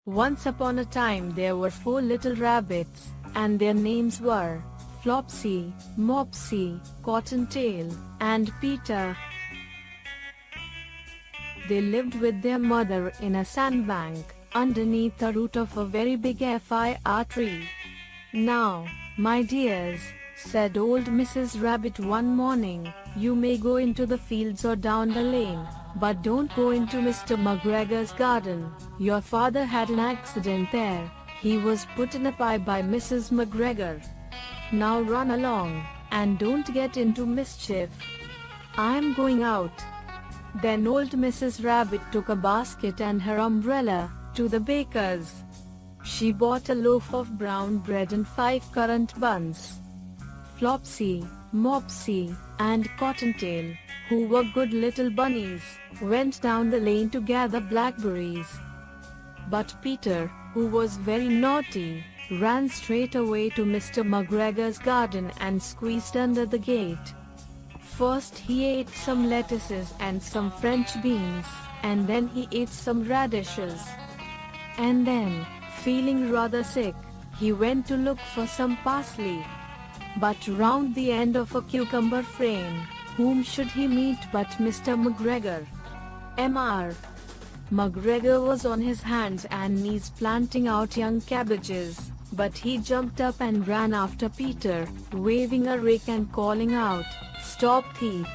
Once upon a time there were 4 little rabbits, and their names were Flopsy, Mopsy, Cottontail, and Peter. They lived with their mother in a sandbank, underneath the root of a very big fir tree. "Now, my dears," said old Mrs. Rabbit one morning, "you may go into the fields or down the lane, but don't go into Mr. McGregor's garden. Your father had an accident there. He was put in a pie by Mrs. McGregor. Now run along, and don't get into mischief. I'm going out." Then old Mrs. Rabbit took a basket and her umbrella to the baker's. She bought a loaf of brown bread and 5 currant buns. Flopsy, Mopsy, and Cottontail, who were good little bunnies, went down the lane to gather blackberries. But Peter, who was very naughty, ran straight away to Mr. McGregor's garden and squeezed under the gate. First he ate some lettuces and some French beans, and then he ate some radishes. And then, feeling rather sick, he went to look for some parsley. But round the end of a cucumber frame, whom should he meet but Mr. McGregor? Mr. McGregor was on his hands and knees planting out young cabbages, but he jumped up and ran after Peter, waving a rake and calling out, "Stop, thief!"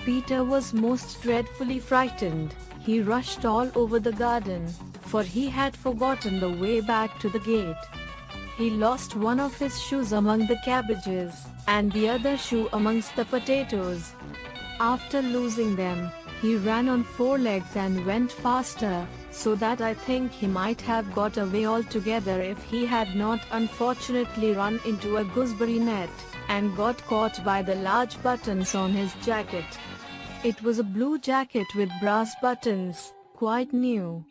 Peter was most dreadfully frightened. He rushed all over the garden, for he had forgotten the way back to the gate. He lost one of his shoes among the cabbages, and the other shoe amongst the potatoes. After losing them, he ran on 4 legs and went faster, so that I think he might have got away altogether if he had not unfortunately run into a gooseberry net, and got caught by the large buttons on his jacket. It was a blue jacket with brass buttons, quite new.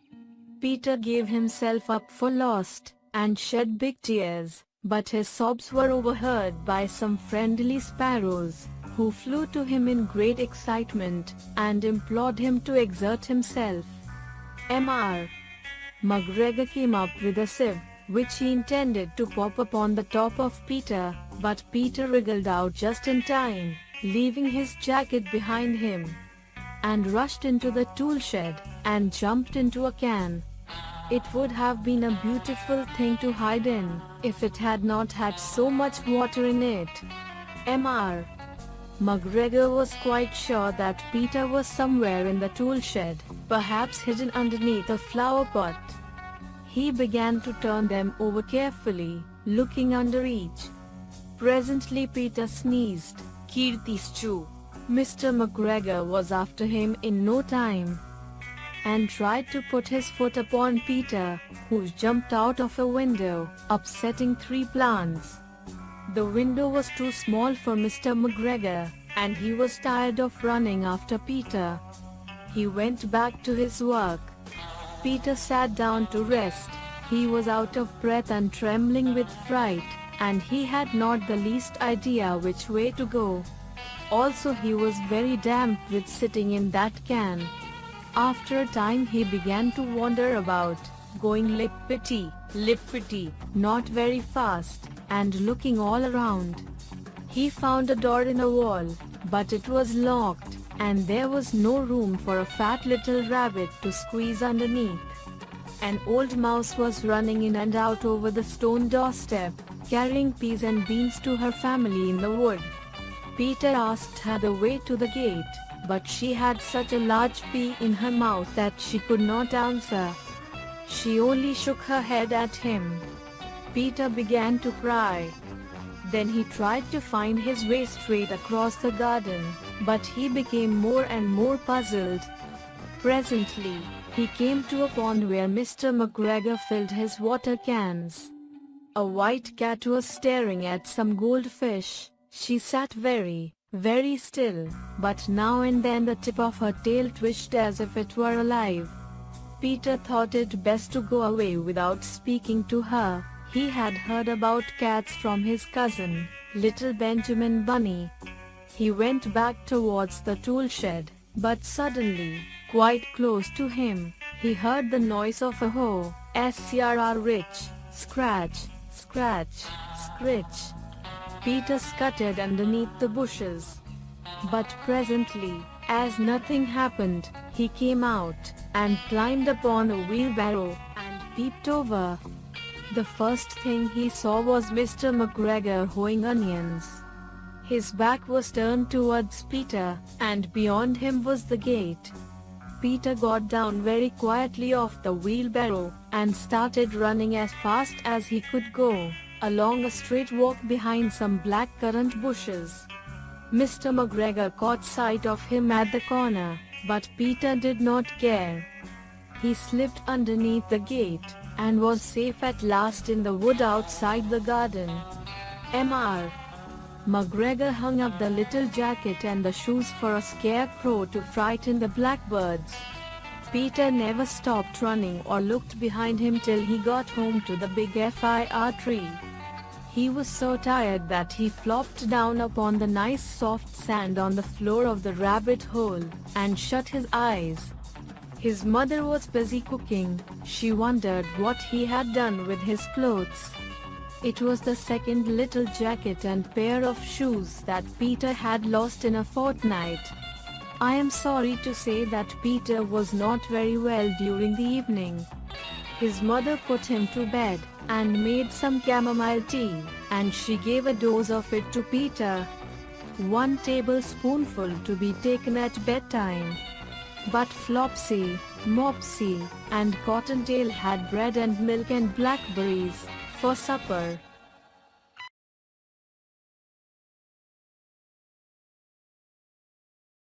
Peter gave himself up for lost, and shed big tears, but his sobs were overheard by some friendly sparrows, who flew to him in great excitement, and implored him to exert himself. Mr. McGregor came up with a sieve, which he intended to pop upon the top of Peter, but Peter wriggled out just in time, leaving his jacket behind him, and rushed into the tool shed, and jumped into a can. It would have been a beautiful thing to hide in, if it had not had so much water in it. Mr. McGregor was quite sure that Peter was somewhere in the tool shed, perhaps hidden underneath a flower pot. He began to turn them over carefully, looking under each. Presently Peter sneezed, "Kirti's chew." Mr. McGregor was after him in no time, and tried to put his foot upon Peter, who jumped out of a window, upsetting 3 plants. The window was too small for Mr. McGregor, and he was tired of running after Peter. He went back to his work. Peter sat down to rest. He was out of breath and trembling with fright, and he had not the least idea which way to go. Also he was very damp with sitting in that can. After a time he began to wander about, going lippity, not very fast, and looking all around. He found a door in a wall, but it was locked, and there was no room for a fat little rabbit to squeeze underneath. An old mouse was running in and out over the stone doorstep, carrying peas and beans to her family in the wood. Peter asked her the way to the gate, but she had such a large pea in her mouth that she could not answer. She only shook her head at him. Peter began to cry. Then he tried to find his way straight across the garden, but he became more and more puzzled. Presently, he came to a pond where Mr. McGregor filled his water cans. A white cat was staring at some goldfish. She sat very still, but now and then the tip of her tail twitched as if it were alive. Peter thought it best to go away without speaking to her. He had heard about cats from his cousin, little Benjamin Bunny. He went back towards the tool shed, but suddenly, quite close to him, He heard the noise of a hoe, scratch, scratch, scratch, scritch. Peter scuttered underneath the bushes. But presently, as nothing happened, he came out, and climbed upon a wheelbarrow, and peeped over. The first thing he saw was Mr. McGregor hoeing onions. His back was turned towards Peter, and beyond him was the gate. Peter got down very quietly off the wheelbarrow, and started running as fast as he could go, along a straight walk behind some black currant bushes. Mr. McGregor caught sight of him at the corner, but Peter did not care. He slipped underneath the gate, and was safe at last in the wood outside the garden. Mr. McGregor hung up the little jacket and the shoes for a scarecrow to frighten the blackbirds. Peter never stopped running or looked behind him till he got home to the big fir tree. He was so tired that he flopped down upon the nice soft sand on the floor of the rabbit hole, and shut his eyes. His mother was busy cooking. She wondered what he had done with his clothes. It was the second little jacket and pair of shoes that Peter had lost in a fortnight. I am sorry to say that Peter was not very well during the evening. His mother put him to bed, and made some chamomile tea, and she gave a dose of it to Peter. 1 tablespoonful to be taken at bedtime. But Flopsy, Mopsy, and Cottontail had bread and milk and blackberries for supper.